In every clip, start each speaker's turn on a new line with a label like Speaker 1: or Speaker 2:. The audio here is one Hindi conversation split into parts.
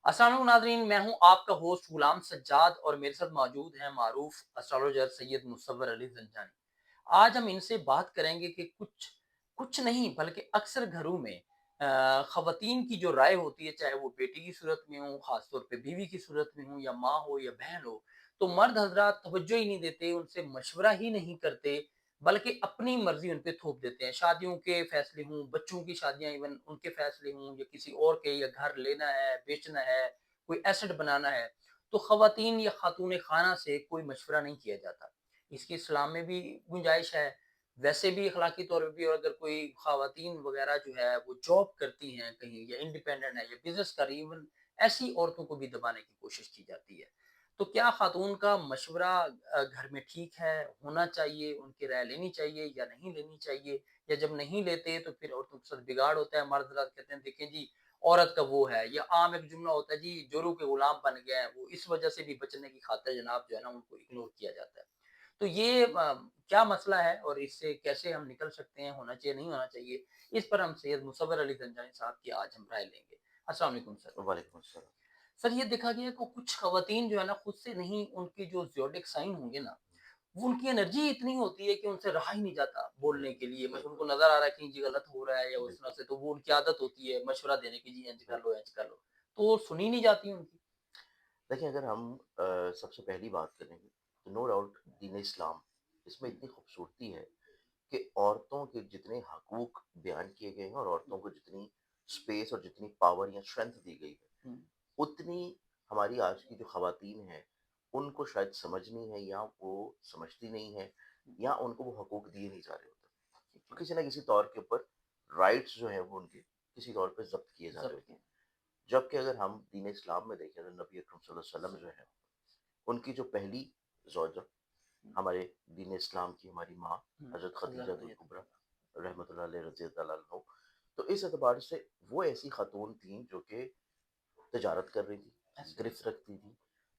Speaker 1: अस्सलाम वालेकुम नाज़रीन, मैं हूँ आपका होस्ट गुलाम सज्जाद और मेरे साथ मौजूद हैं मारूफ एस्ट्रोलॉजर सैयद मुसव्वर अली ज़ंजानी। आज हम इनसे बात करेंगे कि कुछ कुछ नहीं बल्कि अक्सर घरों में ख़वातीन की जो राय होती है, चाहे वो बेटी की सूरत में हो, ख़ास तौर पे बीवी की सूरत में हो या माँ हो या बहन हो, तो मर्द हज़रात तवज्जो ही नहीं देते, उनसे मशवरा ही नहीं करते, बल्कि अपनी मर्ज़ी उन पे थोप देते हैं। शादियों के फैसले हों, बच्चों की शादियाँ इवन उनके फैसले हों या किसी और के, या घर लेना है, बेचना है, कोई एसेट बनाना है, तो ख़वातीन या ख़ातून खाना से कोई मशवरा नहीं किया जाता। इसकी इस्लाम में भी गुंजाइश है, वैसे भी अखलाकी तौर पे भी, और अगर कोई ख़वातीन वग़ैरह जो है वो जॉब करती हैं कहीं या इंडिपेंडेंट है या बिज़नेस कर रही हैं, इवन ऐसी औरतों को भी दबाने की कोशिश की जाती है। तो क्या खातून का मशवरा घर में ठीक है, होना चाहिए, उनकी राय लेनी चाहिए या नहीं लेनी चाहिए? या जब नहीं लेते तो फिर औरतों के साथ बिगाड़ होता है, मर्द हज़रात कहते हैं देखें जी, औरत का वो है, या आम एक जुमला होता है जी, जोरों के गुलाम बन गए हैं, वो इस वजह से भी बचने की खातिर जनाब जो है ना उनको इग्नोर किया जाता है। तो ये क्या मसला है और इससे कैसे हम निकल सकते हैं, होना चाहिए, नहीं होना चाहिए? इस पर हम सैयद मुसव्वर अली ज़ंजानी साहब की आज हम राय लेंगे। अस्सलाम वालेकुम सर।
Speaker 2: वालेकुम अस्सलाम।
Speaker 1: सर, ये देखा गया है कि कुछ ख़वातीन जो है ना खुद से नहीं, उनके जो ज़ोडिक साइन होंगे ना, वो उनकी एनर्जी इतनी होती है कि उनसे रहा ही नहीं जाता बोलने के लिए। मतलब उनको नज़र आ रहा है कि जी गलत हो रहा है या उस तरह
Speaker 2: बिल्कुल,
Speaker 1: से, तो वो उनकी आदत होती है मशवरा देने की, जी इंज कर लो,
Speaker 2: बिल्कुल।
Speaker 1: इंज कर लो। तो वो सुनी नहीं जाती उनकी।
Speaker 2: देखिए अगर हम सबसे पहली बात करेंगे तो नो डाउट दीन इस्लाम इसमें
Speaker 1: हुँ,
Speaker 2: इतनी खूबसूरती है कि औरतों के जितने हकूक बयान किए गए हैं और
Speaker 1: हुँ,
Speaker 2: औरतों को जितनी स्पेस और जितनी पावर या स्ट्रेंथ दी गई है,
Speaker 1: हुँ,
Speaker 2: उतनी हमारी आज की जो ख़वातीन हैं, उनको शायद समझनी है या वो समझती नहीं है
Speaker 1: हुँ,
Speaker 2: या उनको वो हकूक दिए नहीं जा रहे होते।
Speaker 1: ठीक
Speaker 2: तो
Speaker 1: है।
Speaker 2: किसी न किसी तौर के ऊपर राइट्स जो हैं वो उनके किसी तौर पे ज़ब्त किए जा रहे
Speaker 1: ज़ब्त
Speaker 2: होते
Speaker 1: किया।
Speaker 2: हैं। जबकि अगर हम दीन इस्लाम में देखें तो नबी अकरम सल्लल्लाहु अलैहि वसल्लम जो है, उनकी जो पहली ज़ौजा
Speaker 1: हुँ,
Speaker 2: हमारे दीन इस्लाम की हमारी माँ
Speaker 1: हुँ,
Speaker 2: हज़रत
Speaker 1: हज़रत
Speaker 2: खदीजतुल
Speaker 1: ख़दीजा
Speaker 2: कुबरा रहमतुल्लाह अलैहा रज़ी अल्लाह अन्हा। तो इस एतबार से वो ऐसी खातून थीं जो कि तिजारत कर रही थी,
Speaker 1: ऐसे ही।
Speaker 2: गिरफ्त रखती थी।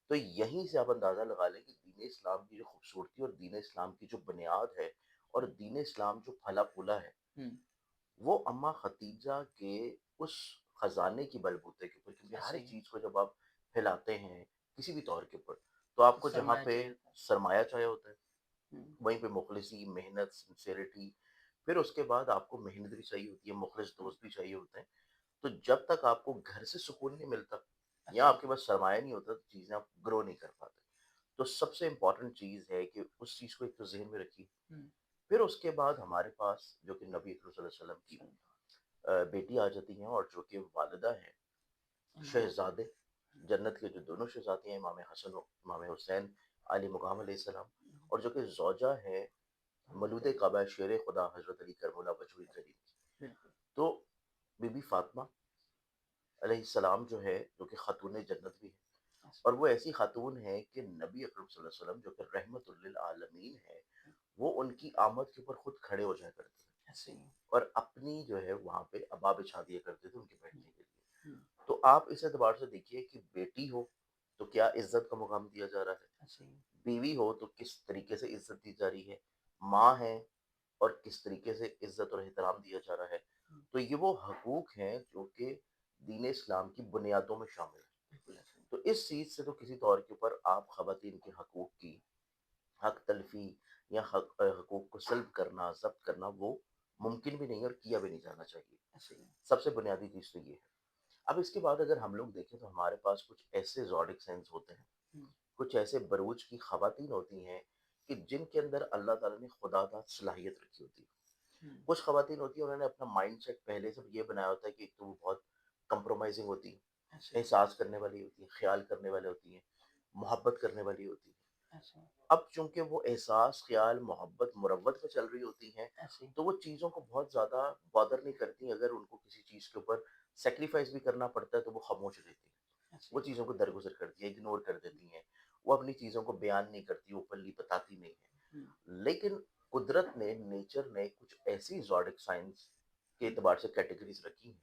Speaker 2: तो यहीं से आप अंदाज़ा लगा लें कि दीन इस्लाम की जो खूबसूरती और दीन इस्लाम की जो बुनियाद है और
Speaker 1: हुँ,
Speaker 2: दीन इस्लाम जो फला-फूला है,
Speaker 1: हुँ,
Speaker 2: वो अम्मा खदीजा के उस खजाने की बलबूते के ऊपर, क्योंकि हर
Speaker 1: ऐसे
Speaker 2: एक
Speaker 1: ही।
Speaker 2: चीज को जब आप फैलाते हैं किसी भी तौर के ऊपर, तो आपको जहाँ
Speaker 1: सरमाया
Speaker 2: पे
Speaker 1: चाहिए होता है।
Speaker 2: सरमाया चाहिए होता है,
Speaker 1: हुँ,
Speaker 2: वहीं पे मुखलिसी, मेहनत, सिंसेरिटी, फिर उसके बाद आपको मेहनत भी चाहिए होती है, मुखलिस
Speaker 1: हुँ,
Speaker 2: दोस्त भी चाहिए होते हैं। तो जब तक आपको घर से सुकून नहीं मिलता या
Speaker 1: ऐसे ही।
Speaker 2: आपके पास सरमाया नहीं होता, तो चीजें आप ग्रो नहीं कर पाते। तो सबसे इम्पोर्टेंट चीज है कि उस चीज को एक तो जहन में रखिए।
Speaker 1: हुँ,
Speaker 2: फिर उसके बाद हमारे पास जो कि नबी अकरम सल्लल्लाहु अलैहि वसल्लम की
Speaker 1: सही।
Speaker 2: बेटी आ जाती हैं और जो कि वालिदा हैं,
Speaker 1: इमाम हुसैन।
Speaker 2: शहज़ादे, जन्नत के जो दोनों शहज़ादे हैं, इमाम हसन और इमाम हुसैन आलिमुक़ाम अलैहिस्सलाम, और जो कि ज़ौजा है मौलूद काबा शेर खुदा हज़रत अली करबला वजहुल करीम की।
Speaker 1: बिल्कुल।
Speaker 2: तो बीबी फ़ातिमा अलैहिस्सलाम जो है, जो कि खातून जन्नत भी है,
Speaker 1: ऐसे
Speaker 2: और वो ऐसी खातून है कि नबी अकरम सल्लल्लाहु अलैहि वसल्लम जो कि रहमतुल लिल आलमीन है,
Speaker 1: ही।
Speaker 2: वो उनकी आमद के ऊपर खुद खड़े हो जाया करते थे
Speaker 1: ऐसे ही।
Speaker 2: और अपनी जो है वहाँ पे अबा बिछा दिया करते थे उनके
Speaker 1: हुँ,
Speaker 2: बैठने के लिए।
Speaker 1: हुँ,
Speaker 2: तो आप इस एतबार से देखिए कि बेटी हो तो क्या इज्जत का मुकाम दिया जा रहा है,
Speaker 1: ऐसे ही।
Speaker 2: बीवी हो तो किस तरीके से इज्जत दी जा रही है, माँ है और किस तरीके से इज्जत और एहतराम दिया जा रहा है।
Speaker 1: हुँ,
Speaker 2: तो ये वो हकूक हैं जो कि दीन इस्लाम की बुनियादों में शामिल है।
Speaker 1: बिल्कुल ऐसे ही।
Speaker 2: तो इस चीज़ से तो किसी तौर के ऊपर आप खवातीन के हकूक की हक तलफी या हकूक को सल्ब करना, ज़ब्त करना, वो मुमकिन भी नहीं है और किया भी नहीं जाना चाहिए।
Speaker 1: ऐसे ही।
Speaker 2: सबसे बुनियादी चीज़ तो ये है। अब इसके बाद अगर हम लोग देखें तो हमारे पास कुछ ऐसे ज़ोडिक साइन्स होते हैं,
Speaker 1: हुँ,
Speaker 2: कुछ ऐसे बरूज की ख़वातीन होती हैं कि जिनके अंदर अल्लाह ताला ने खुदादाद सलाहियत रखी होती है।
Speaker 1: हुँ,
Speaker 2: कुछ ख़वातीन होती हैं, उन्होंने अपना माइंडसेट पहले से ये बनाया होता है कि एक तो वो बहुत कंप्रोमाइज़िंग होती हैं,
Speaker 1: ऐसे ही।
Speaker 2: एहसास करने वाली होती हैं, ख़्याल करने वाली होती हैं, मोहब्बत करने वाली होती हैं।
Speaker 1: ऐसे ही।
Speaker 2: अब चूँकि वो एहसास, ख़्याल, मोहब्बत, मुरव्वत में चल रही होती हैं,
Speaker 1: ऐसे ही।
Speaker 2: तो वो चीज़ों को बहुत ज़्यादा बॉदर नहीं करती। अगर उनको किसी चीज़ के ऊपर सैक्रिफ़ाइस भी करना पड़ता है, तो वो ख़ामोश रहती हैं।
Speaker 1: ऐसे
Speaker 2: वो
Speaker 1: ही।
Speaker 2: चीज़ों को दरगुज़र करती हैं, इग्नोर कर देती हैं। वो अपनी चीज़ों को बयान नहीं करती, ओपनली बताती नहीं
Speaker 1: हुँ,
Speaker 2: हैं। लेकिन कुदरत ने, नेचर ने कुछ ऐसी ज़ोडिक साइंस के
Speaker 1: हुँ,
Speaker 2: एतबार से कैटेगरीज़ रखी हैं,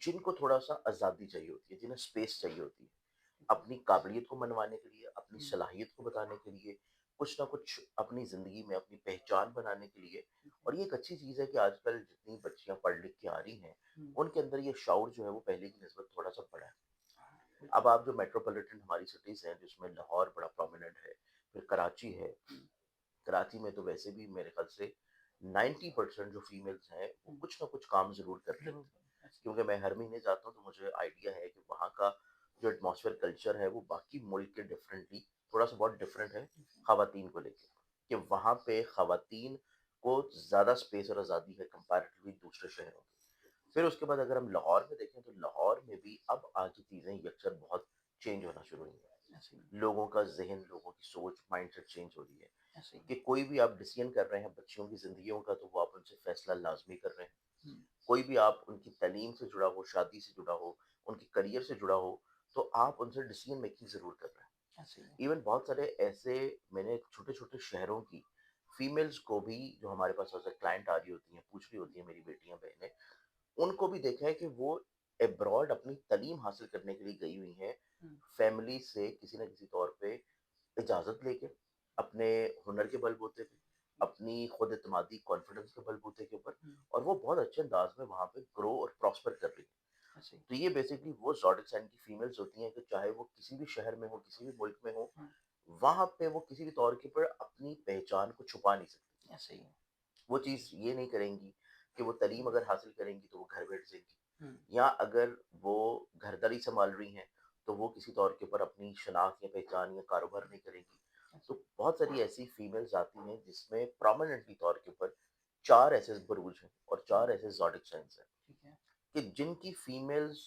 Speaker 2: जिनको थोड़ा-सा आज़ादी चाहिए होती है, जिन्हें स्पेस चाहिए होती है।
Speaker 1: बिल्कुल।
Speaker 2: अपनी काबिलियत को मनवाने के लिए, अपनी
Speaker 1: हुँ,
Speaker 2: सलाहियत को बताने के लिए, कुछ ना कुछ अपनी ज़िंदगी में अपनी पहचान बनाने के लिए।
Speaker 1: बिल्कुल।
Speaker 2: और ये एक अच्छी चीज़ है कि आजकल जितनी बच्चियाँ पढ़ लिख के आ रही हैं,
Speaker 1: हुँ,
Speaker 2: उनके अंदर ये शऊर जो है वो पहले की निस्बत थोड़ा-सा बढ़ा है। अब आप जो मेट्रोपॉलिटन हमारी सिटीज़ हैं, जिसमें लाहौर बड़ा प्रोमिनेंट है, फिर कराची है।
Speaker 1: हुँ,
Speaker 2: कराची में तो वैसे भी मेरे ख़्याल से 90% जो फीमेल्स हैं, वो
Speaker 1: हुँ,
Speaker 2: कुछ ना कुछ काम ज़रूर कर रही
Speaker 1: ज़रूर
Speaker 2: होती हैं।
Speaker 1: करें। ऐसे
Speaker 2: क्योंकि मैं हर महीने जाता हूँ, तो मुझे आइडिया है कि वहाँ का जो एटमॉस्फेयर कल्चर है, वो बाकी मुल्क के डिफरेंटली थोड़ा-सा बहुत डिफरेंट है ख़वातीन को लेके। कि वहाँ पे ख़वातीन को ज़्यादा स्पेस और आज़ादी है कंपैरेटिवली दूसरे शहरों के। फिर उसके बाद अगर हम लाहौर में देखें, तो लाहौर में भी अब आके चीज़ें यकसर बहुत चेंज होना शुरू हुई हैं।
Speaker 1: ऐसे ही,
Speaker 2: लोगों का ज़हन, लोगों की सोच, माइंडसेट चेंज हो रही है।
Speaker 1: ऐसे ही।
Speaker 2: कि कोई भी आप डिसीज़न कर रहे हैं बच्चियों की ज़िंदगियों का, तो वो आप उनसे फ़ैसला लाज़मी कर रहे हैं।
Speaker 1: हुँ,
Speaker 2: कोई भी आप उनकी तालीम से जुड़ा हो, शादी से जुड़ा हो, उनके करियर से जुड़ा हो, तो आप उनसे डिसीज़न मेकिंग ज़रूर कर रहे हैं।
Speaker 1: ऐसे ही।
Speaker 2: इवन बहुत सारे ऐसे, मैंने छोटे-छोटे शहरों की फीमेल्स को भी, जो हमारे पास एज़ अ क्लाइंट आ रही होती हैं, पूछ रही होती हैं, मेरी बेटियाँ-बहनें, उनको भी देखा है कि वो अब्रॉड अपनी तालीम हासिल करने के लिए गई हुई हैं,
Speaker 1: हुँ,
Speaker 2: फैमिली से किसी न किसी तौर पे इजाज़त लेके, अपने हुनर के बलबूते पे, अपनी खुद एतमादी कॉन्फिडेंस के बलबूते के ऊपर,
Speaker 1: हुँ,
Speaker 2: और वो बहुत अच्छे अंदाज़ में वहाँ पे ग्रो और प्रॉस्पर कर रही हैं।
Speaker 1: ऐसे ही।
Speaker 2: तो ये बेसिकली वो ज़ोडिक साइन की फीमेल्स होती हैं कि चाहे वो किसी भी शहर में हो, किसी भी मुल्क में हो,
Speaker 1: हुँ,
Speaker 2: वहाँ पे वो किसी भी तौर के पर अपनी पहचान को छुपा नहीं सकती।
Speaker 1: ऐसे ही।
Speaker 2: वो चीज़ ये नहीं करेंगी कि वो तालीम अगर हासिल करेंगी तो वो घर बैठ
Speaker 1: हुँ,
Speaker 2: जाएँगी, या अगर वो घरदारी सँभाल रही हैं, तो वो किसी तौर के ऊपर अपनी शनाख्त या पहचान या कारोबार नहीं करेंगी।
Speaker 1: ऐसे
Speaker 2: तो
Speaker 1: ही।
Speaker 2: बहुत सारी ऐसी फीमेल्स आती हैं जिसमें प्रोमिनेंटली तौर के ऊपर 4 ऐसे बुरूज हैं और
Speaker 1: हुँ,
Speaker 2: 4 ऐसे ज़ोडिक साइन्स हैं,
Speaker 1: ठीक है।
Speaker 2: कि जिनकी फीमेल्स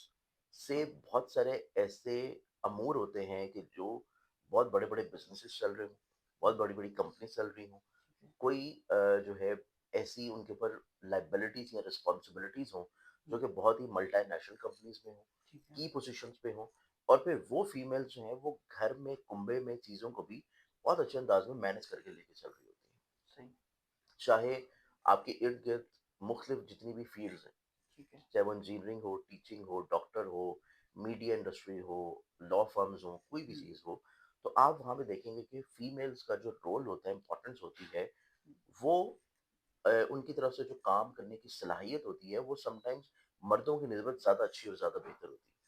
Speaker 2: से बहुत सारे ऐसे अमूर होते हैं कि जो बहुत बड़े-बड़े बिज़नेसेस चल रहे हों,
Speaker 1: हुँ,
Speaker 2: बहुत बड़ी-बड़ी कंपनीज़ चल रही हों।
Speaker 1: ठीक है।
Speaker 2: कोई जो है ऐसी उनके ऊपर लायबिलिटीज़ या रिस्पॉन्सिबिलिटीज़ हों,
Speaker 1: हुँ,
Speaker 2: जो कि बहुत ही मल्टीनेशनल कंपनीज़ में हों,
Speaker 1: ठीक है।
Speaker 2: की पोज़ीशंस पे हों, और फिर वो फीमेल्स जो हैं, वो घर में, कुंबे में चीज़ों को भी बहुत अच्छे अंदाज़ में मैनेज करके लेके चल रही होती हैं।
Speaker 1: सही,
Speaker 2: चाहे आपके इर्द-गिर्द मुख्तलिफ जितनी भी फ़ील्ड्स हैं,
Speaker 1: ठीक है।
Speaker 2: चाहे वो इंजीनियरिंग हो, टीचिंग हो, डॉक्टर हो, मीडिया इंडस्ट्री हो, लॉ फर्म्स हों, कोई भी
Speaker 1: हुँ,
Speaker 2: चीज़ हो, तो आप वहाँ पे देखेंगे कि फीमेल्स का जो रोल होता है, इम्पोर्टेंस होती है,
Speaker 1: हुँ,
Speaker 2: वो उनकी तरफ से जो काम करने की सलाहियत होती है, वो समटाइम्स मर्दों की निस्बत ज़्यादा अच्छी और ज़्यादा बेहतर होती है।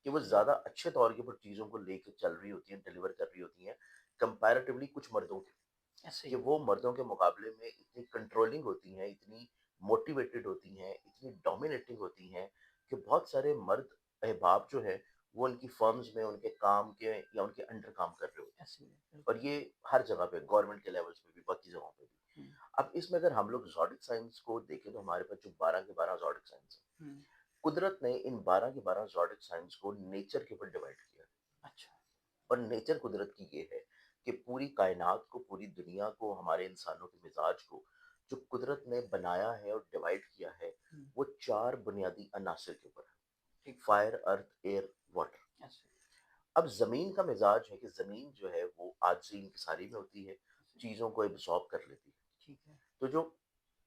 Speaker 2: कि वो
Speaker 1: सही,
Speaker 2: ज़्यादा अच्छे तौर के ऊपर चीज़ों को लेके चल रही होती हैं, डिलीवर कर रही होती हैं, कंपैरेटिवली कुछ मर्दों के।
Speaker 1: ऐसे
Speaker 2: कि
Speaker 1: ही।
Speaker 2: वो मर्दों के मुकाबले में इतनी कंट्रोलिंग होती हैं, इतनी मोटिवेटेड होती हैं, इतनी डोमिनेटिंग होती हैं, कि बहुत सारे मर्द अहबाब जो हैं, वो उनकी फर्म्स में उनके काम के या उनके अंडर काम कर रहे होते हैं।
Speaker 1: ऐसे ही है,
Speaker 2: और
Speaker 1: बिल्कुल।
Speaker 2: ये हर जगह पे, गवर्नमेंट के लेवल्स पे भी, बाकी जगहों पे भी।
Speaker 1: हुँ,
Speaker 2: अब इसमें अगर हम लोग ज़ोडिक साइंस को देखें, तो हमारे पास जो 12 के 12 ज़ोडिक साइंस हैं,
Speaker 1: हुँ,
Speaker 2: कुदरत ने इन 12 के 12 ज़ोडिक साइंस को नेचर के ऊपर डिवाइड किया है।
Speaker 1: अच्छा।
Speaker 2: और नेचर कुदरत की ये है कि पूरी कायनात को, पूरी दुनिया को, हमारे इंसानों के मिजाज को, जो कुदरत ने बनाया है और डिवाइड किया है,
Speaker 1: हुँ,
Speaker 2: वो 4 बुनियादी अनासर के ऊपर है।
Speaker 1: ठीक है।
Speaker 2: फायर, अर्थ, एयर, वाटर।
Speaker 1: ऐसे ही,
Speaker 2: अब ज़मीन का मिजाज है कि ज़मीन जो है वो आजिज़ी इंकिसारी में होती है,
Speaker 1: ऐसे ही।
Speaker 2: चीज़ों को एब्ज़ॉर्ब कर लेती है।
Speaker 1: ठीक है।
Speaker 2: तो जो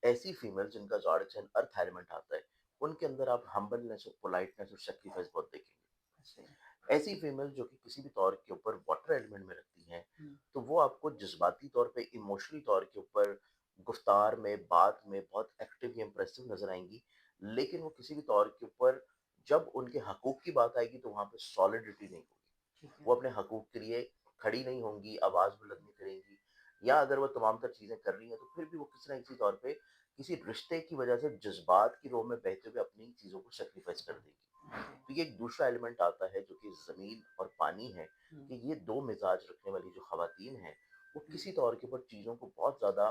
Speaker 2: ऐसी फीमेल जिनका ज़ोडिक साइन अर्थ एलिमेंट आता है, उनके अंदर आप हम्बलनेस और पोलाइटनेस और सैक्रिफाइस बहुत देखेंगे।
Speaker 1: ऐसे ही।
Speaker 2: ऐसी फीमेल जो कि किसी भी तौर के ऊपर वाटर एलिमेंट में रखती हैं,
Speaker 1: हुँ,
Speaker 2: तो वो आपको जज़्बाती तौर पे, इमोशनली तौर के ऊपर, गुफ्तार में, बात में बहुत एक्टिव या इम्प्रेसिव नज़र आएँगी। लेकिन वो किसी भी तौर के ऊपर जब उनके हकूक़ की बात आएगी, तो वहाँ पे सॉलिडिटी नहीं होगी।
Speaker 1: ठीक है।
Speaker 2: वो अपने हकूक़ के लिए खड़ी नहीं होंगी, आवाज़ बुलंद नहीं करेंगी, या अगर वो तमाम तर चीज़ें कर रही हैं, तो फिर भी वो किसी न किसी तौर पे, किसी रिश्ते की वजह से जज़्बात की रोह में बहते हुए अपनी चीज़ों को सैक्रिफ़ाइस कर देंगी।
Speaker 1: ओके।
Speaker 2: तो ये एक दूसरा एलिमेंट आता है जो कि ज़मीन और पानी है,
Speaker 1: हुँ,
Speaker 2: कि ये 2 मिज़ाज रखने वाली जो ख़वातीन हैं, वो
Speaker 1: हुँ,
Speaker 2: किसी तौर के ऊपर चीज़ों को बहुत ज़्यादा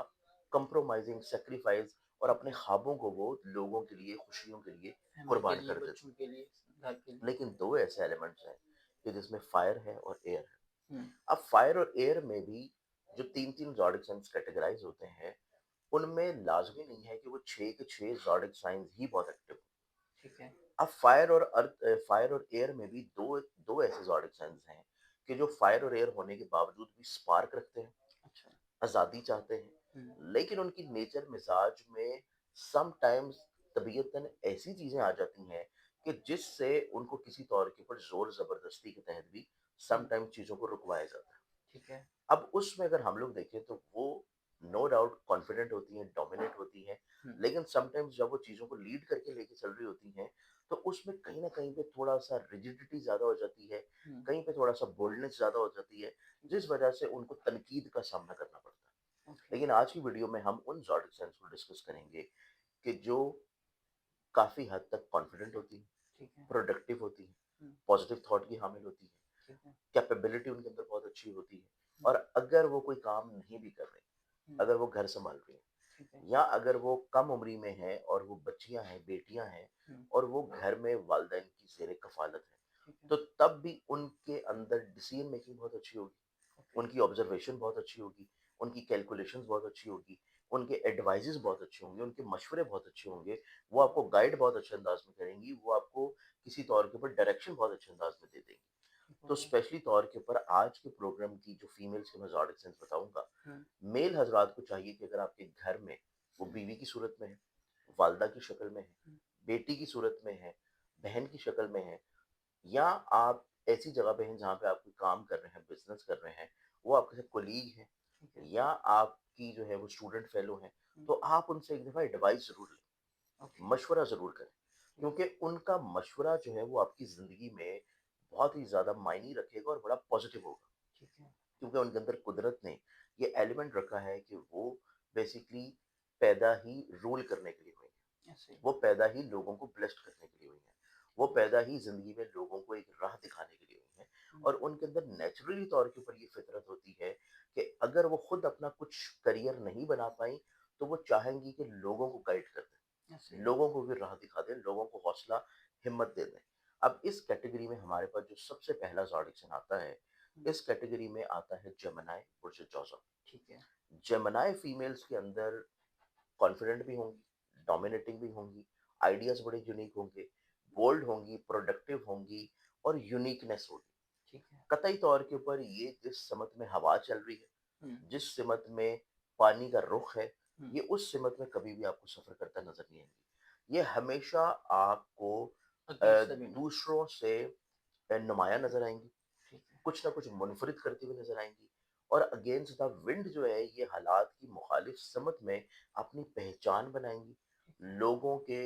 Speaker 2: कंप्रोमाइज़िंग, सैक्रिफ़ाइस, और
Speaker 1: ठीक
Speaker 2: अपने
Speaker 1: है।
Speaker 2: ख़्वाबों को वो लोगों के लिए, खुशियों के लिए
Speaker 1: फैमिली के
Speaker 2: कुर्बान
Speaker 1: लिए,
Speaker 2: कर देती
Speaker 1: बच्चों के लिए, घर के
Speaker 2: हैं।
Speaker 1: लिए।
Speaker 2: लेकिन 2 ऐसे एलिमेंट्स हैं कि जिसमें फायर है और एयर है।
Speaker 1: हुँ,
Speaker 2: अब फायर और एयर में भी जो 3-3 ज़ोडिक साइन्स कैटेगराइज़ होते हैं, उनमें लाज़मी नहीं है कि वो 6 के 6 ज़ोडिक साइन्स ही बहुत एक्टिव हों।
Speaker 1: ठीक है।
Speaker 2: अब फायर और एयर में भी 2 ऐसे ज़ोडिक साइन्स हैं कि जो फायर और एयर होने के बावजूद भी स्पार्क रखते हैं,
Speaker 1: अच्छा।
Speaker 2: आज़ादी चाहते हैं,
Speaker 1: हुँ,
Speaker 2: लेकिन उनकी नेचर मिज़ाज में समटाइम्स तबीयतन ऐसी चीज़ें आ जाती हैं कि जिससे उनको किसी तौर के ऊपर ज़ोर-ज़बरदस्ती के तहत भी
Speaker 1: हुँ,
Speaker 2: समटाइम्स चीज़ों को रुकवाया जाता है।
Speaker 1: ठीक है।
Speaker 2: अब उसमें अगर हम लोग देखें, तो वो नो डाउट कॉन्फिडेंट होती हैं, डोमिनेट होती हैं,
Speaker 1: हुँ,
Speaker 2: लेकिन समटाइम्स जब वो चीज़ों को लीड करके लेके चल रही होती हैं, तो उसमें कहीं न कहीं पे थोड़ा-सा रिजिडिटी ज़्यादा हो जाती है,
Speaker 1: हुँ,
Speaker 2: कहीं पे थोड़ा-सा बोल्डनेस ज़्यादा हो जाती है,
Speaker 1: ठीक है।
Speaker 2: जिस वजह से उनको तनकीद का सामना करना पड़ता है।
Speaker 1: ओके,
Speaker 2: लेकिन आज की वीडियो में हम उन ज़ोडिएक साइन्स को डिस्कस करेंगे कि जो काफ़ी हद तक कॉन्फिडेंट होती हैं,
Speaker 1: ठीक है।
Speaker 2: प्रोडक्टिव होती हैं,
Speaker 1: हुँ,
Speaker 2: पॉजिटिव थॉट की हामिल होती हैं,
Speaker 1: ठीक है।
Speaker 2: कैपेबिलिटी उनके अंदर बहुत अच्छी होती है
Speaker 1: हुँ,
Speaker 2: और अगर वो कोई काम नहीं भी कर रहे,
Speaker 1: हुँ,
Speaker 2: अगर वो घर सँभाल रही हैं
Speaker 1: ठीक है।
Speaker 2: या अगर वो कम उम्री में हैं और वो बच्चियाँ हैं, बेटियाँ हैं
Speaker 1: हुँ,
Speaker 2: और वो घर में वालिदैन की ज़ेर कफ़ालत हैं,
Speaker 1: ठीक है।
Speaker 2: तो तब भी उनके अंदर डिसीज़न मेकिंग बहुत अच्छी होगी,
Speaker 1: ओके,
Speaker 2: उनकी ऑब्ज़र्वेशन बहुत अच्छी होगी, उनकी कैलकुलेशंस बहुत अच्छी होगी, उनके एडवाइसेज़ बहुत अच्छे होंगे, उनके मशवरे बहुत अच्छे होंगे, वो आपको गाइड बहुत अच्छे अंदाज़ में करेंगी, वो आपको किसी तौर के ऊपर डायरेक्शन बहुत अच्छे अंदाज़ में दे देंगी।
Speaker 1: ठीक हो
Speaker 2: तो
Speaker 1: गया।
Speaker 2: स्पेशली तौर के ऊपर आज के प्रोग्राम की जो फीमेल्स के मैं ज़ोडिएक साइन्स बताऊँगा,
Speaker 1: हुँ,
Speaker 2: मेल हज़रात को चाहिए कि अगर आपके घर में वो
Speaker 1: हुँ,
Speaker 2: बीवी की सूरत में है, वालिदा की शक्ल में है,
Speaker 1: हुँ,
Speaker 2: बेटी की सूरत में है, बहन की शक्ल में है या आप ऐसी जगह पे हैं जहाँ पे आप कोई काम कर रहे हैं, बिज़नेस कर रहे हैं, वो आपके साथ कोलीग हैं
Speaker 1: ठीक है।
Speaker 2: या आपकी जो है वो स्टूडेंट फेलो हैं,
Speaker 1: हुँ,
Speaker 2: तो आप उनसे एक दफ़ा एडवाइस ज़रूर लें,
Speaker 1: ओके,
Speaker 2: मशवरा ज़रूर करें।
Speaker 1: ठीक है,
Speaker 2: क्योंकि उनका मशवरा जो है वो आपकी ज़िंदगी में बहुत ही ज़्यादा मायने रखेगा और बड़ा पॉज़िटिव होगा।
Speaker 1: ठीक है।
Speaker 2: क्योंकि उनके अंदर कुदरत ने ये एलिमेंट रखा है कि वो बेसिकली पैदा ही रूल करने के लिए हुई हैं।
Speaker 1: ऐसे ही।
Speaker 2: वो पैदा ही लोगों को ब्लेस्ड करने के लिए हुई हैं। वो पैदा ही ज़िंदगी में लोगों को एक राह दिखाने के लिए हुई हैं
Speaker 1: हुँ,
Speaker 2: और उनके अंदर नेचुरली तौर के ऊपर ये फ़ितरत होती है कि अगर वो खुद अपना कुछ करियर नहीं बना पाईं, तो वो चाहेंगी कि लोगों को गाइड कर
Speaker 1: ऐसे
Speaker 2: दें,
Speaker 1: ही।
Speaker 2: लोगों को भी राह दिखा दें, लोगों को हौसला, हिम्मत दे दें। अब इस कैटेगरी में हमारे पास जो सबसे पहला ज़ोडिएक साइन आता है,
Speaker 1: हुँ,
Speaker 2: इस कैटेगरी में आता है जेमिनी बुर्ज जोज़ा।
Speaker 1: ठीक है।
Speaker 2: जेमिनी फीमेल्स के अंदर कॉन्फिडेंट भी होंगी, डोमिनेटिंग भी होंगी, आइडियाज़ बड़े यूनिक होंगे, बोल्ड होंगी, प्रोडक्टिव होंगी और यूनिकनेस होगी।
Speaker 1: ठीक है।
Speaker 2: कतई तौर के ऊपर ये जिस सिमत में हवा चल रही है,
Speaker 1: हुँ,
Speaker 2: जिस सिमत में पानी का रुख है,
Speaker 1: हुँ,
Speaker 2: ये उस सिमत में कभी भी आपको सफ़र करता नज़र नहीं आएँगी। ये हमेशा आपको
Speaker 1: अगेंस्ट द विंड।
Speaker 2: दूसरों से नुमायाँ नज़र आएँगी,
Speaker 1: ठीक है,
Speaker 2: कुछ ना कुछ मुनफ़रिद करती हुई नज़र आएँगी और अगेंस्ट द विंड जो है ये हालात की मुख़ालिफ़ समत में अपनी पहचान बनाएँगी।
Speaker 1: ठीक है,
Speaker 2: लोगों के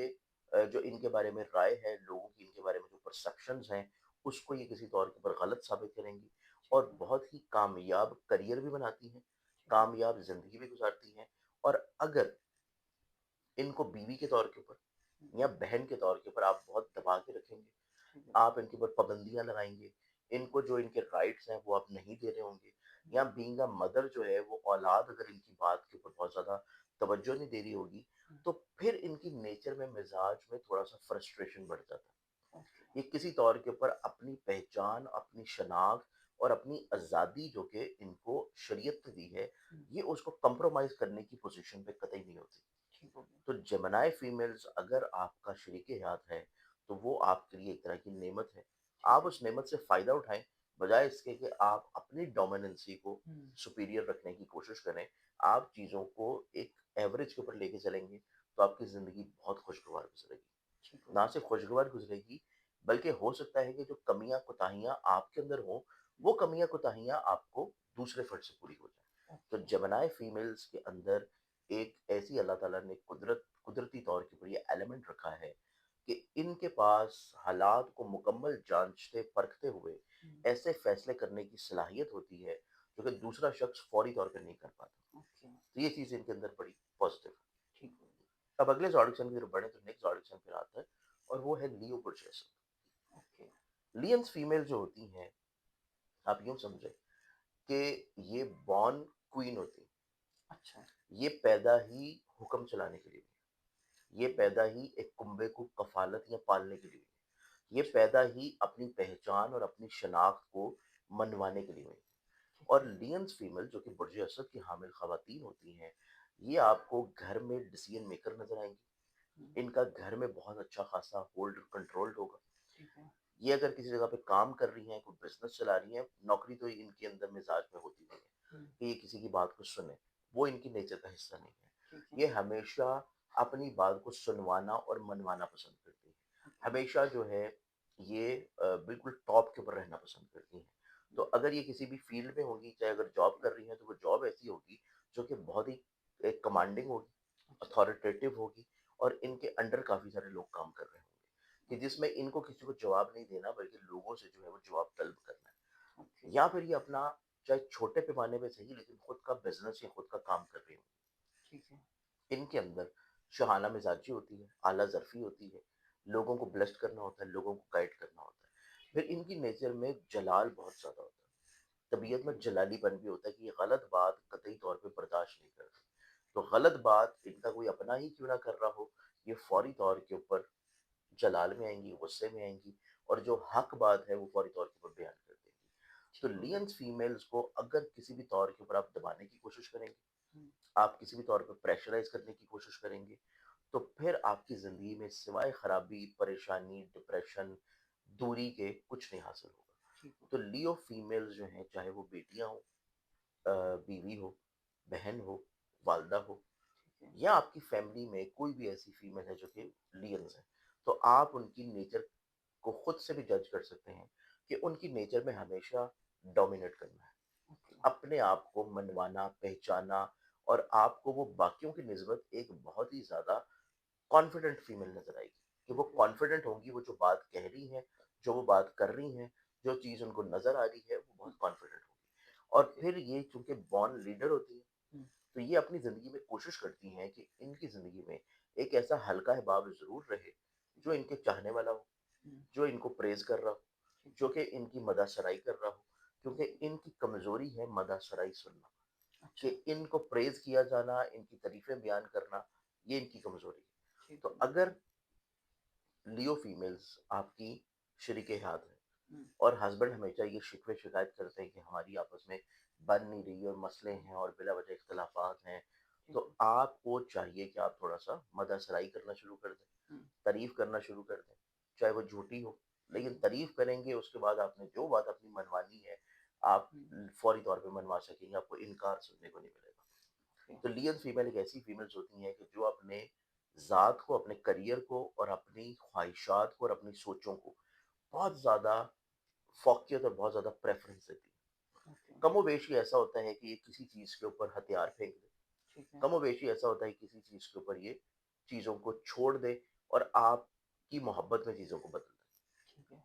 Speaker 2: जो इनके बारे में राय है, लोगों की इनके बारे में जो परसेप्शंस हैं, उसको ये किसी तौर के ऊपर गलत साबित करेंगी
Speaker 1: ठीक
Speaker 2: और
Speaker 1: है,
Speaker 2: बहुत ही कामयाब करियर भी बनाती हैं,
Speaker 1: ठीक है,
Speaker 2: कामयाब ज़िंदगी भी गुज़ारती हैं और अगर इनको बीवी के तौर के ऊपर
Speaker 1: हुँ,
Speaker 2: या बहन के तौर के ऊपर आप बहुत दबा के रखेंगे,
Speaker 1: ठीक है,
Speaker 2: आप इनके ऊपर पाबंदियाँ लगाएँगे, इनको जो इनके राइट्स हैं वो आप नहीं दे रहे होंगे
Speaker 1: हुँ,
Speaker 2: या बीइंग अ मदर जो है वो औलाद अगर इनकी बात के ऊपर बहुत ज़्यादा तवज्जो नहीं दे रही होगी,
Speaker 1: हुँ,
Speaker 2: तो फिर इनकी नेचर में मिज़ाज में थोड़ा-सा फ्रस्ट्रेशन बढ़ जाता है।
Speaker 1: ओके,
Speaker 2: ये किसी तौर के ऊपर अपनी पहचान, अपनी शनाख्त और अपनी आज़ादी जो कि इनको शरीयत ने दी है,
Speaker 1: हुँ,
Speaker 2: ये उसको कॉम्प्रोमाइज़ करने की पोज़ीशन पे कतई नहीं होती।
Speaker 1: ठीक हो गया,
Speaker 2: तो जेमिनी फीमेल्स अगर आपका शरीक-ए-हयात है, तो वो आपके लिए एक तरह की नेमत है।
Speaker 1: ठीक
Speaker 2: आप
Speaker 1: है,
Speaker 2: उस नेमत से फ़ायदा उठाएँ, बजाए इसके कि आप अपनी डोमिनेंसी को
Speaker 1: हुँ,
Speaker 2: सुपीरियर रखने की कोशिश करें। आप चीज़ों को एक एवरेज के ऊपर लेके चलेंगे, तो आपकी ज़िंदगी बहुत खुशगवार गुज़रेगी।
Speaker 1: ठीक हो
Speaker 2: ना
Speaker 1: गया,
Speaker 2: सिर्फ खुशगवार गुज़रेगी, बल्कि हो सकता है कि जो कमियाँ, कोताहियाँ आपके अंदर हों, वो कमियाँ, कोताहियाँ आपको दूसरे फ़र्द से पूरी हो जाएँ। तो
Speaker 1: ओके,
Speaker 2: जेमिनी फीमेल्स के अंदर एक ऐसी अल्लाह ताला ने कुदरती तौर के ऊपर ये एलिमेंट रखा है कि इनके पास हालात को मुकम्मल जाँचते, परखते हुए
Speaker 1: हुँ,
Speaker 2: ऐसे फ़ैसले करने की सलाहियत होती है, जो कि दूसरा शख्स फ़ौरी तौर पे नहीं कर पाता।
Speaker 1: ओके,
Speaker 2: तो ये चीज़ इनके अंदर बड़ी पॉज़िटिव है।
Speaker 1: ठीक हो गया,
Speaker 2: अब अगले ज़ोडिएक साइन की तरफ बढ़ें तो नेक्स्ट ज़ोडिएक साइन फिर आता है और वो है लियो पुरचेस।
Speaker 1: ओके,
Speaker 2: लियंस फीमेल जो होती हैं, आप यूँ समझें कि ये बॉर्न क्वीन होती हैं।
Speaker 1: अच्छा,
Speaker 2: ये पैदा ही हुक्म चलाने के लिए हुई हैं। ये
Speaker 1: हुँ,
Speaker 2: पैदा ही एक कुंबे को कफ़ालत या पालने के लिए हुई हैं। ये
Speaker 1: अच्छा,
Speaker 2: पैदा ही अपनी पहचान और अपनी शनाख्त को मनवाने के लिए हुई हैं।
Speaker 1: ठीक
Speaker 2: और
Speaker 1: है,
Speaker 2: लियंस फीमेल जो कि बुर्ज असद की हामिल ख़वातीन होती हैं, ये आपको घर में डिसीज़न मेकर नज़र आएँगी।
Speaker 1: हुँ,
Speaker 2: इनका घर में बहुत अच्छा खासा होल्ड कंट्रोल्ड होगा।
Speaker 1: ठीक है,
Speaker 2: ये अगर किसी जगह पे काम कर रही हैं, कोई बिज़नेस चला रही हैं, नौकरी तो इनके अंदर मिज़ाज में होती नहीं है
Speaker 1: हुँ,
Speaker 2: कि ये किसी की बात को सुने, वो इनकी नेचर का हिस्सा नहीं है।
Speaker 1: ठीक है,
Speaker 2: ये हमेशा अपनी बात को सुनवाना और मनवाना पसंद करती हैं।
Speaker 1: ओके,
Speaker 2: हमेशा जो है ये बिल्कुल टॉप के ऊपर रहना पसंद करती हैं। तो
Speaker 1: हुँ,
Speaker 2: अगर ये किसी भी फ़ील्ड में होंगी, चाहे अगर जॉब कर रही हैं, तो वो जॉब ऐसी होगी जो कि बहुत ही कमांडिंग होगी,
Speaker 1: अच्छा,
Speaker 2: अथॉरिटेटिव होगी और इनके अंडर काफ़ी सारे लोग काम कर रहे होंगे। कि जिसमें इनको किसी को जवाब नहीं देना बल्कि लोगों से जो है वो जवाब तलब करना
Speaker 1: ओके,
Speaker 2: है। या फिर ये अपना चाहे छोटे पैमाने पे सही लेकिन खुद का बिज़नेस या खुद का काम कर रही हों।
Speaker 1: ठीक है।
Speaker 2: इनके अंदर शहाना मिजाजी होती है, आला ज़र्फ़ी होती है, लोगों को ब्लेस्ड करना होता है, लोगों को गाइड करना होता है। फिर
Speaker 1: ठीक है।
Speaker 2: इनकी नेचर में जलाल बहुत ज़्यादा होता है। तबीयत
Speaker 1: ओके,
Speaker 2: में जलालीपन भी होता है कि ये गलत बात कतई तौर पे बर्दाश्त नहीं करते। तो गलत बात इनका कोई अपना ही क्यों ना कर रहा हो, ये फौरी तौर के ऊपर जलाल में आएँगी, गुस्से में आएँगी और जो हक बात है वो फौरी तौर के ऊपर बयान कर देंगी। तो
Speaker 1: ठीक हो गया।
Speaker 2: लियंस फीमेल्स को अगर किसी भी तौर के ऊपर आप दबाने की कोशिश करेंगे,
Speaker 1: हुँ,
Speaker 2: आप किसी भी तौर पे प्रेशराइज़ करने की कोशिश करेंगे, तो फिर आपकी ज़िंदगी में सिवाय खराबी, परेशानी, डिप्रेशन, दूरी के कुछ नहीं हासिल होगा।
Speaker 1: ठीक हो
Speaker 2: तो
Speaker 1: गया।
Speaker 2: लियो फीमेल्स जो हैं, चाहे वो बेटियाँ हों, बीवी हो, बहन हो, वालदा हो
Speaker 1: ठीक है।
Speaker 2: या आपकी फैमिली में कोई भी ऐसी फीमेल है जो कि लियंस है, तो आप उनकी नेचर को खुद से भी जज कर सकते हैं कि उनकी नेचर में हमेशा डोमिनेट करना है।
Speaker 1: ओके,
Speaker 2: अपने आप को मनवाना, पहचाना और आपको वो बाकियों की निस्बत एक बहुत ही ज़्यादा कॉन्फिडेंट फीमेल नज़र आएगी कि वो
Speaker 1: ओके,
Speaker 2: कॉन्फिडेंट होंगी, वो जो बात कह रही हैं, जो वो बात कर रही हैं, जो चीज़ उनको नज़र आ रही है, वो
Speaker 1: हुँ,
Speaker 2: बहुत कॉन्फिडेंट होगी। और
Speaker 1: ओके,
Speaker 2: फिर ये चूँकि बॉर्न लीडर होती हैं,
Speaker 1: हुँ,
Speaker 2: तो ये अपनी ज़िंदगी में कोशिश करती हैं कि इनकी ज़िंदगी में एक ऐसा हल्का हिबाब ज़रूर रहे,
Speaker 1: ठीक
Speaker 2: जो
Speaker 1: है।
Speaker 2: इनके चाहने वाला हो,
Speaker 1: हुँ,
Speaker 2: जो इनको प्रेज़ कर रहा हो,
Speaker 1: ठीक
Speaker 2: जो
Speaker 1: है।
Speaker 2: कि इनकी मदाहसराई कर रहा हो, क्योंकि
Speaker 1: ओके,
Speaker 2: इनकी कमज़ोरी है मदाहसराई सुनना, कि
Speaker 1: अच्छा,
Speaker 2: इनको प्रेज़ किया जाना, इनकी तारीफ़ें बयान करना, ये इनकी कमज़ोरी है।
Speaker 1: ठीक
Speaker 2: तो
Speaker 1: है।
Speaker 2: अगर लियो फीमेल्स आपकी शरीक-ए-हयात हैं
Speaker 1: हुँ,
Speaker 2: और हस्बैंड हमेशा ये शिकवे-शिकायत करते हैं कि हमारी आपस में बन नहीं रही और मसले हैं और बिला वजह इख्तिलाफ़ात हैं,
Speaker 1: ठीक
Speaker 2: तो
Speaker 1: है।
Speaker 2: आपको चाहिए कि आप थोड़ा-सा मदाहसराई करना शुरू कर दें,
Speaker 1: हुँ,
Speaker 2: तारीफ़ करना शुरू कर दें, चाहे वो झूठी हो,
Speaker 1: ठीक
Speaker 2: लेकिन
Speaker 1: है।
Speaker 2: तारीफ़ करेंगे उसके बाद आपने जो बात अपनी मनवानी है, आप
Speaker 1: हुँ,
Speaker 2: फौरी तौर पे मनवा सकेंगे, आपको इनकार सुनने को नहीं मिलेगा।
Speaker 1: ओके,
Speaker 2: तो लियंस फीमेल एक ऐसी फीमेल्स होती हैं कि जो अपने ज़ात को, अपने करियर को और अपनी ख्वाहिशात को और अपनी सोचों को बहुत ज़्यादा फ़ौक़ियत और बहुत ज़्यादा प्रेफ़रेंस देती हैं।
Speaker 1: ओके,
Speaker 2: कमोबेशी ऐसा होता है कि ये किसी चीज़ के ऊपर हथियार फेंक दे,
Speaker 1: ठीक है।
Speaker 2: कमोबेशी ऐसा होता है कि किसी चीज़ के ऊपर ये चीज़ों को छोड़ दे और आपकी मोहब्बत में चीज़ों को बदल दे।
Speaker 1: ठीक है।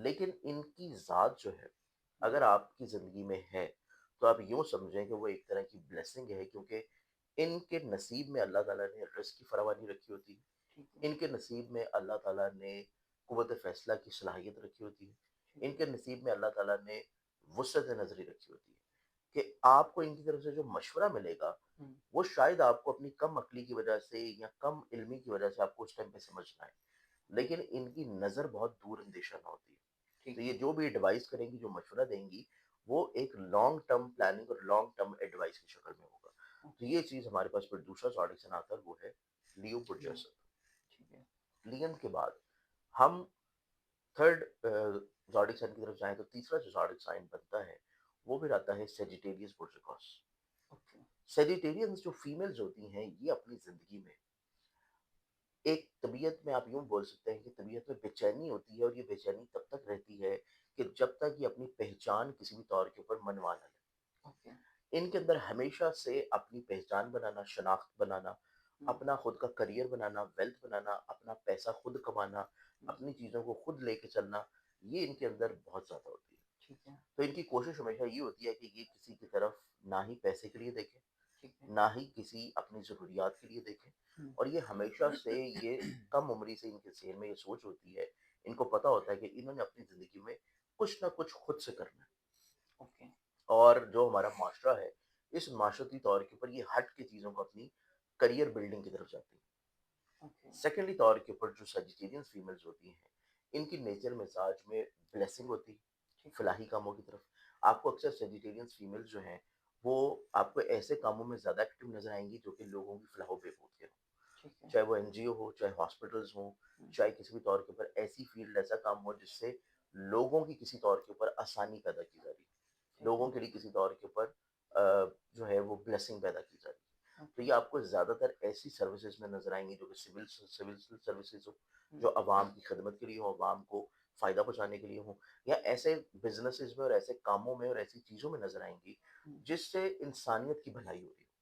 Speaker 2: लेकिन इनकी ज़ात जो है,
Speaker 1: हुँ,
Speaker 2: अगर आपकी ज़िंदगी में है, तो आप यूँ समझें कि वो एक तरह की ब्लेसिंग है क्योंकि इनके नसीब में अल्लाह ताला ने रिज़्क की फ़रावानी रखी होती है।
Speaker 1: ठीक है,
Speaker 2: इनके नसीब में अल्लाह ताला ने क़ुव्वत फ़ैसला की सलाहियत रखी होती है।
Speaker 1: ठीक है।
Speaker 2: इनके नसीब में अल्लाह ताला ने वुसअत नज़री रखी होती है कि आपको इनकी तरफ से जो मशवरा मिलेगा,
Speaker 1: हुँ,
Speaker 2: वो शायद आपको अपनी कम अक़ली की वजह से या कम इल्मी की वजह से आपको उस टाइम पे समझ ना आए। लेकिन इनकी नज़र बहुत दूर अंदेशा होती है। तो
Speaker 1: ठीक
Speaker 2: ये
Speaker 1: है।
Speaker 2: जो भी एडवाइस करेंगी, जो मशवरा देंगी, वो एक लॉन्ग टर्म प्लानिंग और लॉन्ग टर्म एडवाइस की शक्ल में होगा। तो
Speaker 1: ओके,
Speaker 2: ये चीज़ हमारे पास फिर दूसरा ज़ोडिएक आता है, वो है लियो
Speaker 1: लियो,
Speaker 2: बुर्जस।
Speaker 1: ठीक है।
Speaker 2: लियन के बाद हम थर्ड ज़ोडिएक साइन की तरफ जाएँ तो तीसरा जो ज़ोडिएक साइन बनता है, वो फिर आता है सजिटेरियस बुर्जिकॉस।
Speaker 1: ओके,
Speaker 2: सजिटेरियंस जो फीमेल्स होती हैं, ये अपनी ज़िंदगी में एक तबीयत में आप यूँ बोल सकते हैं कि तबीयत में बेचैनी होती है और ये बेचैनी तब तक रहती है कि जब तक ये अपनी पहचान किसी भी तौर के ऊपर मनवा ना ले।
Speaker 1: ओके,
Speaker 2: इनके अंदर हमेशा से अपनी पहचान बनाना, शनाख्त बनाना,
Speaker 1: हुँ,
Speaker 2: अपना खुद का करियर बनाना, वेल्थ बनाना, अपना पैसा खुद कमाना,
Speaker 1: हुँ,
Speaker 2: अपनी चीज़ों को खुद लेके चलना, ये इनके अंदर बहुत ज़्यादा होती है।
Speaker 1: ठीक है,
Speaker 2: तो इनकी कोशिश हमेशा ये होती है कि ये किसी की तरफ ना ही पैसे के लिए देखें,
Speaker 1: ठीक है।
Speaker 2: ना ही किसी अपनी ज़रूरियात के लिए देखें
Speaker 1: हुँ,
Speaker 2: और ये हमेशा से ये कम उम्री से इनके ज़हन में ये सोच होती है, इनको पता होता है कि इन्होंने अपनी ज़िंदगी में कुछ ना कुछ खुद से करना है।
Speaker 1: ओके,
Speaker 2: और जो हमारा माशरा है, इस माशरती तौर के ऊपर ये हट के चीज़ों को अपनी करियर बिल्डिंग की तरफ जाती है।
Speaker 1: ओके,
Speaker 2: सेकेंडली तौर के ऊपर जो सजिटेरियन फीमेल्स होती हैं, इनकी नेचर मिजाज में ब्लेसिंग होती है,
Speaker 1: ठीक है,
Speaker 2: फलाही कामों की तरफ। आपको अक्सर सजिटेरियन फीमेल्स जो हैं, वो आपको ऐसे कामों में ज़्यादा एक्टिव नज़र आएँगी जो कि लोगों की फलाह व बहबूद के हों।
Speaker 1: ठीक है।
Speaker 2: चाहे वो एनजीओ हो, चाहे हॉस्पिटल्स हों,
Speaker 1: हुँ,
Speaker 2: चाहे किसी भी तौर के ऊपर ऐसी फील्ड ऐसा काम हो जिससे लोगों की किसी तौर के ऊपर आसानी पैदा की जा रही है।
Speaker 1: ठीक
Speaker 2: लोगों
Speaker 1: है,
Speaker 2: के लिए किसी तौर के ऊपर जो है वो ब्लेसिंग पैदा की जा रही है। तो
Speaker 1: ओके,
Speaker 2: ये आपको ज़्यादातर ऐसी सर्विसेज़ में नज़र आएँगी जो कि सिविल सर्विसेज़ हो,
Speaker 1: हुँ,
Speaker 2: जो अवाम की खिदमत के लिए हो, अवाम को फ़ायदा पहुँचाने के लिए हो या ऐसे बिज़नेसेस में और ऐसे कामों में और ऐसी चीज़ों में नज़र आएँगी,
Speaker 1: हुँ,
Speaker 2: जिससे इंसानियत की भलाई हो रही हो।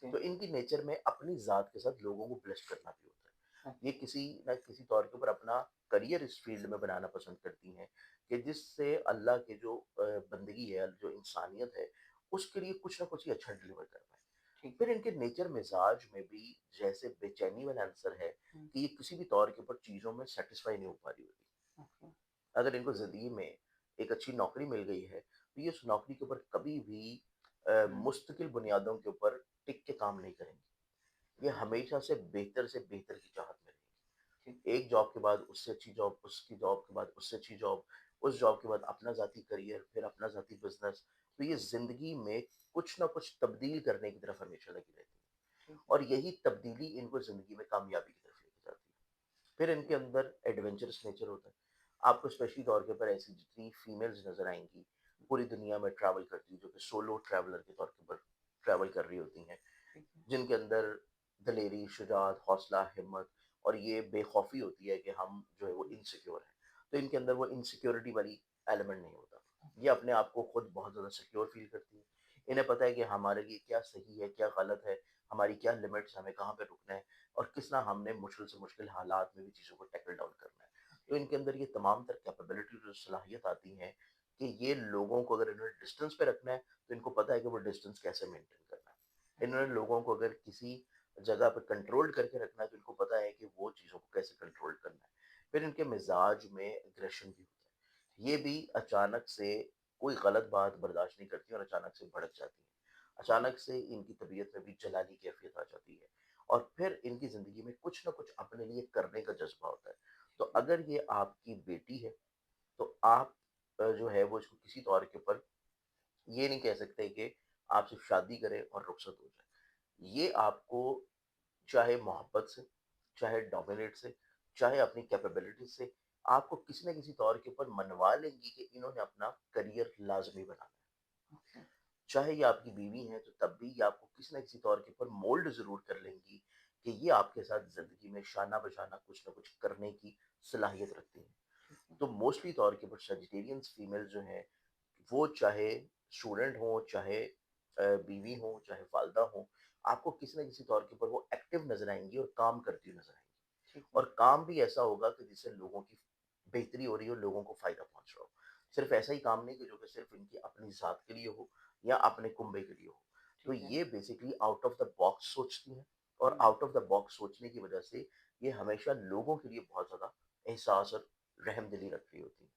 Speaker 1: ठीक है,
Speaker 2: तो इनकी नेचर में अपनी ज़ात के साथ लोगों को ब्लेस करना भी होता है। ये
Speaker 1: ओके,
Speaker 2: किसी न किसी तौर के ऊपर अपना करियर इस फ़ील्ड में बनाना पसंद करती हैं कि जिससे अल्लाह के जो बंदगी है, जो इंसानियत है, उसके लिए कुछ ना कुछ ये अच्छा डिलीवर कर पाएँ।
Speaker 1: ठीक
Speaker 2: फिर
Speaker 1: है।
Speaker 2: इनके नेचर मिज़ाज में भी जैसे बेचैनी वाला आंसर है
Speaker 1: हुँ,
Speaker 2: कि ये किसी भी तौर के ऊपर चीज़ों में सैटिस्फाई नहीं हो पा रही होती।
Speaker 1: ओके।
Speaker 2: अगर इनको ज़िंदगी में एक अच्छी नौकरी मिल गई है, तो ये उस नौकरी के ऊपर कभी भी
Speaker 1: हुँ,
Speaker 2: मुस्तकिल बुनियादों के ऊपर टिक के काम नहीं करेंगे। ये
Speaker 1: जी,
Speaker 2: हमेशा से बेहतर की चाहत में
Speaker 1: ठीक
Speaker 2: रहेंगे।
Speaker 1: है।
Speaker 2: एक जॉब के बाद उससे अच्छी जॉब, उसकी जॉब के बाद उससे अच्छी जॉब, उस जॉब के बाद अपना ज़ाती करियर, फिर अपना ज़ाती बिज़नेस। तो ये ज़िंदगी में कुछ ना कुछ तब्दील करने की तरफ हमेशा लगी रहती है
Speaker 1: ठीक है।
Speaker 2: और यही तब्दीली इनको ज़िंदगी में कामयाबी की तरफ लेके जाती है। फिर इनके अंदर एडवेंचरस नेचर होता है। आपको स्पेशली तौर के ऊपर ऐसी जितनी फीमेल्स नज़र आएँगी, पूरी दुनिया में ट्रैवल करती हैं, जो कि सोलो ट्रैवलर के तौर के ऊपर ट्रैवल कर रही होती हैं,
Speaker 1: ठीक है।
Speaker 2: जिनके अंदर दलेरी, शुजाअत, हौसला, हिम्मत और ये बेखौफ़ी होती है कि हम जो है वो इनसिक्योर हैं। तो इनके अंदर वो इनसिक्योरिटी वाली एलिमेंट नहीं होता। ये अपने आप को खुद बहुत ज़्यादा सिक्योर फ़ील करती हैं। इन्हें पता है कि हमारे लिए क्या सही है, क्या गलत है, हमारी क्या लिमिट्स, हमें कहाँ पे रुकना है और किस तरह हमने मुश्किल से मुश्किल हालात में भी चीज़ों को टैकल डाउन करना है। तो इनके अंदर ये तमाम तर कैपेबिलिटी और सलाहियत आती हैं कि ये लोगों को अगर इन्होंने डिस्टेंस पे रखना है, तो इनको पता है कि वो डिस्टेंस कैसे मेंटेन करना है। इन्होंने लोगों को अगर किसी जगह पे कंट्रोल करके रखना है, तो इनको पता है कि वो चीज़ों को कैसे कंट्रोल करना है। फिर इनके मिज़ाज में एग्रेशन भी होता है। ये भी अचानक से कोई गलत बात बर्दाश्त नहीं करती और अचानक से भड़क जाती हैं। अचानक से इनकी तबीयत में भी जलाली कैफ़ियत आ जाती है और फिर इनकी ज़िंदगी में कुछ न कुछ अपने लिए करने का जज़्बा होता है। तो अगर ये आपकी बेटी है, तो आप जो है वो इसको किसी तौर के ऊपर ये नहीं कह सकते कि आप सिर्फ़ शादी करें और रुखसत हो जाए। ये आपको चाहे मोहब्बत से, चाहे डोमिनेट से, चाहे अपनी कैपेबिलिटी से, आपको किसी न किसी तौर के ऊपर मनवा लेंगी कि इन्होंने अपना करियर लाज़मी बनाना है।
Speaker 1: ओके।
Speaker 2: चाहे ये आपकी बीवी हैं, तो तब भी ये आपको किसी न किसी तौर के ऊपर मोल्ड ज़रूर कर लेंगी कि ये आपके साथ ज़िंदगी में शाना-बशाना कुछ न कुछ करने की सलाहियत रखती हैं।
Speaker 1: ठीक है।
Speaker 2: तो मोस्टली तौर के ऊपर सेजिटेरियंस फीमेल जो हैं, वो चाहे स्टूडेंट हों, चाहे बीवी हों, चाहे वालिदा हों, आपको किसी न किसी तौर के ऊपर वो एक्टिव नज़र आएँगी और काम करती हुई नज़र आएँगी।
Speaker 1: ठीक है।
Speaker 2: और काम भी ऐसा होगा कि जिससे लोगों की बेहतरी हो रही हो, लोगों को फ़ायदा पहुँच रहा हो। सिर्फ़ ऐसा ही काम नहीं कि जो कि सिर्फ़ इनकी अपनी ज़ात के लिए हो या अपने कुंबे के लिए हो। तो
Speaker 1: ठीक है।
Speaker 2: ये basically out of the box सोचती हैं और
Speaker 1: हुँ,
Speaker 2: आउट ऑफ द बॉक्स सोचने की वज़ह से ये हमेशा लोगों के लिए बहुत ज़्यादा एहसास और रहमदिली रख रही होती हैं।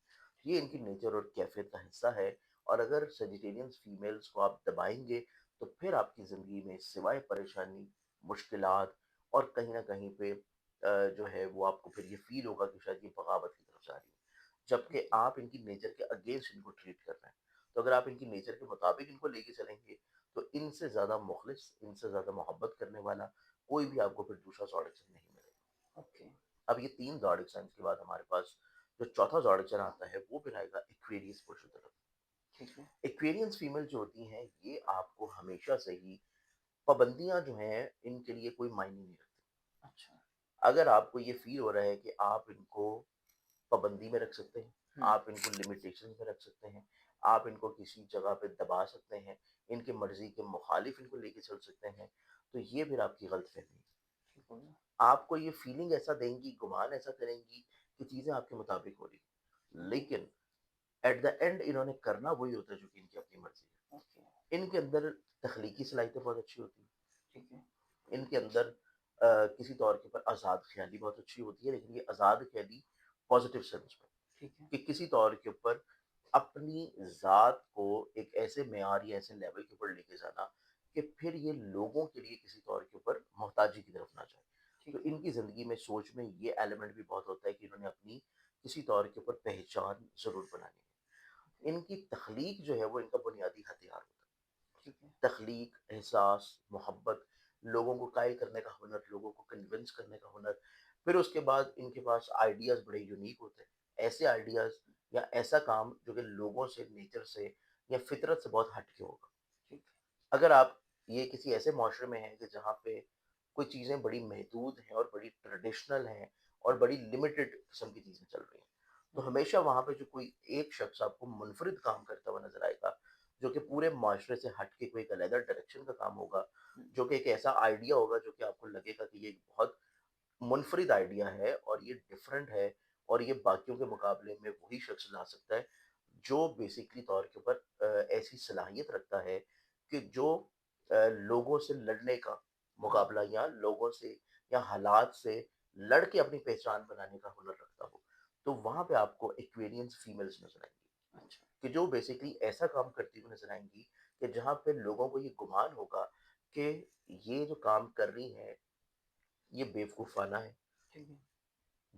Speaker 2: ये इनकी नेचर और कैफ़ियत का हिस्सा है और अगर सेजिटेरियंस फीमेल्स को आप दबाएँगे, तो फिर आपकी ज़िंदगी में सिवाय परेशानी, मुश्किलात और कहीं न कहीं पे जो है वो आपको फिर ये फ़ील होगा कि शायद ये बगावत की तरफ जा रही है। जबकि
Speaker 1: ओके।
Speaker 2: आप इनकी नेचर के अगेंस्ट इनको ट्रीट कर रहे हैं। तो अगर आप इनकी नेचर के मुताबिक इनको लेके चलेंगे, तो इनसे ज़्यादा मुख़लिस, इनसे ज़्यादा मोहब्बत करने वाला कोई भी आपको फिर दूसरा ज़ोडिएक साइन नहीं मिलेगा।
Speaker 1: ओके।
Speaker 2: अब ये 3 ज़ोडिएक साइन्स के बाद हमारे पास जो चौथा ज़ोडिएक साइन आता है, वो फिर आएगा एक्वेरियस पुरुषों तरफ।
Speaker 1: ठीक है।
Speaker 2: एक्वेरियंस फीमेल जो होती हैं, ये आपको हमेशा से ही पाबंदियाँ जो हैं, इनके लिए कोई मायने नहीं रखती।
Speaker 1: अच्छा।
Speaker 2: अगर आपको ये फ़ील हो रहा है कि आप इनको पाबंदी में रख सकते हैं,
Speaker 1: हुँ,
Speaker 2: आप इनको लिमिटेशंस में रख सकते हैं, आप इनको किसी जगह पे दबा सकते हैं, इनकी मर्ज़ी के मुखालिफ इनको लेके चल सकते हैं, तो ये फिर आपकी गलतफ़हमी है।
Speaker 1: ठीक हो गया।
Speaker 2: आपको ये फ़ीलिंग ऐसा देंगी, गुमान ऐसा करेंगी कि चीज़ें आपके मुताबिक हो रही हैं।
Speaker 1: ओके।
Speaker 2: लेकिन एट द एंड इन्होंने करना वही होता है जो कि इनकी अपनी मर्ज़ी
Speaker 1: ओके।
Speaker 2: है। इनके अंदर तख्लीकी सलाहियतें बहुत अच्छी होती हैं।
Speaker 1: ठीक है।
Speaker 2: इनके अंदर किसी तौर के ऊपर आज़ाद ख़्याली बहुत अच्छी होती है, लेकिन ये आज़ाद ख़्याली पॉज़िटिव सेंस में,
Speaker 1: ठीक है।
Speaker 2: कि किसी तौर के ऊपर अपनी ज़ात को एक ऐसे मेयार या ऐसे लेवल के ऊपर लेके जाना कि फिर ये लोगों के लिए किसी तौर के ऊपर मोहताजी की तरफ ना जाए। तो
Speaker 1: ठीक है।
Speaker 2: इनकी ज़िंदगी में सोच में ये एलिमेंट भी बहुत होता है कि इन्होंने अपनी किसी तौर के ऊपर पहचान ज़रूर बनानी
Speaker 1: ओके।
Speaker 2: है। इनकी तख्लीक जो है वो इनका बुनियादी हथियार होता है।
Speaker 1: ठीक है।
Speaker 2: तख्लीक, एहसास, मोहब्बत, लोगों को कायल करने का हुनर, लोगों को कन्विंस करने का हुनर। फिर उसके बाद इनके पास आइडियाज़ बड़े यूनिक होते हैं। ऐसे आइडियाज़ या ऐसा काम जो कि लोगों से, नेचर से या फ़ितरत से बहुत हट के होगा।
Speaker 1: ठीक है।
Speaker 2: अगर आप ये किसी ऐसे माशरे में हैं कि जहाँ पे कोई चीज़ें बड़ी महदूद हैं और बड़ी ट्रेडिशनल हैं और बड़ी लिमिटेड किस्म की चीज़ें चल रही हैं, तो
Speaker 1: हुँ,
Speaker 2: हमेशा वहाँ पे जो कोई एक शख्स आपको मुनफ़रिद काम करता हुआ नज़र आएगा, जो कि पूरे माशरे से हट के कोई एक अलग डायरेक्शन का काम होगा,
Speaker 1: हुँ,
Speaker 2: जो कि एक ऐसा आइडिया होगा जो कि आपको लगेगा कि ये एक बहुत मुनफ़रिद आइडिया है और ये डिफरेंट है और ये बाकियों के मुकाबले में वही शख्स ला सकता है जो बेसिकली तौर के ऊपर ऐसी सलाहियत रखता है कि जो लोगों से लड़ने का
Speaker 1: जी,
Speaker 2: मुकाबला या लोगों से या हालात से लड़ के अपनी पहचान बनाने का हुनर रखता हो। तो वहाँ पे आपको एक्वेरियंस फीमेल्स नज़र आएँगी,
Speaker 1: अच्छा,
Speaker 2: कि जो बेसिकली ऐसा काम करती हुई नज़र आएँगी कि जहाँ पे लोगों को ये गुमान होगा कि ये जो काम कर रही हैं, ये बेवकूफ़ाना है।
Speaker 1: ठीक है।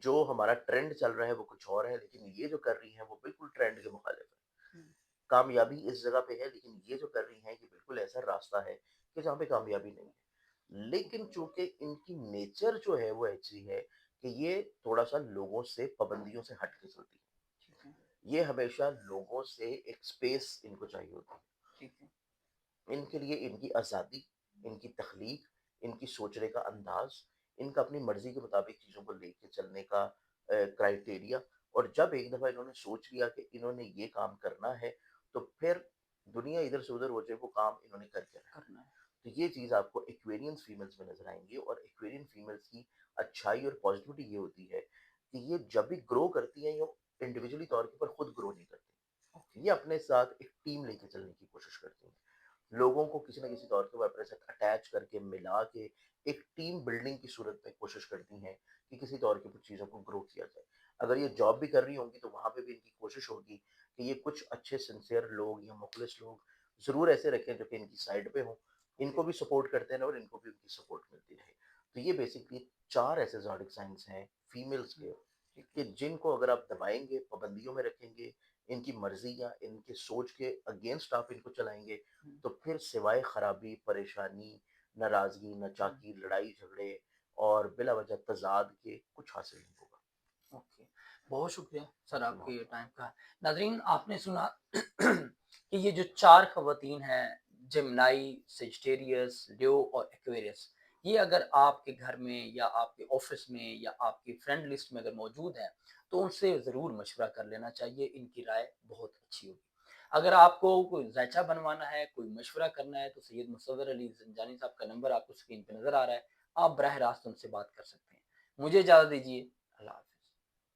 Speaker 2: जो हमारा ट्रेंड चल रहा है वो कुछ और है, लेकिन ये जो कर रही हैं वो बिल्कुल ट्रेंड के मुखालिफ है।
Speaker 1: हुँ,
Speaker 2: कामयाबी इस जगह पे है, लेकिन ये जो कर रही हैं ये बिल्कुल ऐसा रास्ता है कि जहाँ पे कामयाबी नहीं है। लेकिन
Speaker 1: ओके,
Speaker 2: चूँकि इनकी नेचर जो है वो ऐसी है कि ये थोड़ा-सा लोगों से पाबंदियों से हट के चलती है।
Speaker 1: ठीक है,
Speaker 2: ये हमेशा लोगों से एक स्पेस इनको चाहिए होती है।
Speaker 1: ठीक है।
Speaker 2: इनके लिए इनकी आज़ादी, इनकी तख्लीक, इनकी सोचने का अंदाज़, इनका अपनी मर्ज़ी के मुताबिक चीज़ों को लेके चलने का क्राइटेरिया, और जब एक दफ़ा इन्होंने सोच लिया कि इन्होंने ये काम करना है, तो फिर दुनिया इधर से उधर हो जाए, वो काम इन्होंने करके रहना है।
Speaker 1: करना है।
Speaker 2: तो ये चीज़ आपको एक्वेरियन फीमेल्स में नज़र आएँगी, और एक्वेरियन फीमेल्स की अच्छाई और पॉज़िटिविटी ये होती है कि ये जब भी ग्रो करती हैं, ये इंडिविजुअली तौर के ऊपर खुद ग्रो नहीं
Speaker 1: ओके,
Speaker 2: करती। ये अपने साथ एक टीम लेके चलने की कोशिश करती हैं। लोगों को किसी न किसी तौर के ऊपर अपने साथ अटैच करके, मिला के एक टीम बिल्डिंग की सूरत में कोशिश करती हैं कि किसी तौर के ऊपर चीज़ों को ग्रो किया जाए। अगर ये जॉब भी कर रही होंगी तो वहाँ पे भी इनकी कोशिश होगी कि ये कुछ अच्छे सिंसियर लोग या मुखलिस लोग ज़रूर ऐसे रखें जो कि इनकी साइड पे हों,
Speaker 1: ओके,
Speaker 2: इनको भी सपोर्ट करते रहें और इनको भी उनकी सपोर्ट मिलती रहे। तो ये बेसिकली 4 ऐसे ज़ोडिक साइन्स हैं फीमेल्स
Speaker 1: हुँ,
Speaker 2: के,
Speaker 1: ठीक
Speaker 2: कि
Speaker 1: है।
Speaker 2: जिनको अगर आप दबाएँगे, पाबंदियों में रखेंगे, इनकी मर्ज़ी या इनके सोच के अगेंस्ट आप इनको चलाएँगे,
Speaker 1: हुँ,
Speaker 2: तो फिर सिवाय खराबी, परेशानी, नाराज़गी,
Speaker 1: हुँ,
Speaker 2: नाचाकी, लड़ाई-झगड़े और बिला वजह तज़ाद के कुछ हासिल नहीं होगा।
Speaker 1: ओके। बहुत शुक्रिया सर
Speaker 2: बहुत
Speaker 1: आपके ये टाइम का। नाज़रीन आपने सुना कि ये जो 4 ख़वातीन हैं जेमिनी, सेजिटेरियस, लियो और एक्वेरियस ये अगर आपके घर में या आपके ऑफ़िस में या आपकी फ्रेंड लिस्ट में अगर मौजूद हैं, तो उनसे ज़रूर मशवरा कर लेना चाहिए, इनकी राय बहुत अच्छी होगी। अगर आपको कोई ज़ायचा बनवाना है, कोई मशवरा करना है, तो सैयद मुसव्वर अली ज़ंजानी साहब का नंबर आपको स्क्रीन पे नज़र आ रहा है, आप बराह रास्त उनसे बात कर सकते हैं। मुझे इजाज़त दीजिए, अल्लाह हाफ़िज़।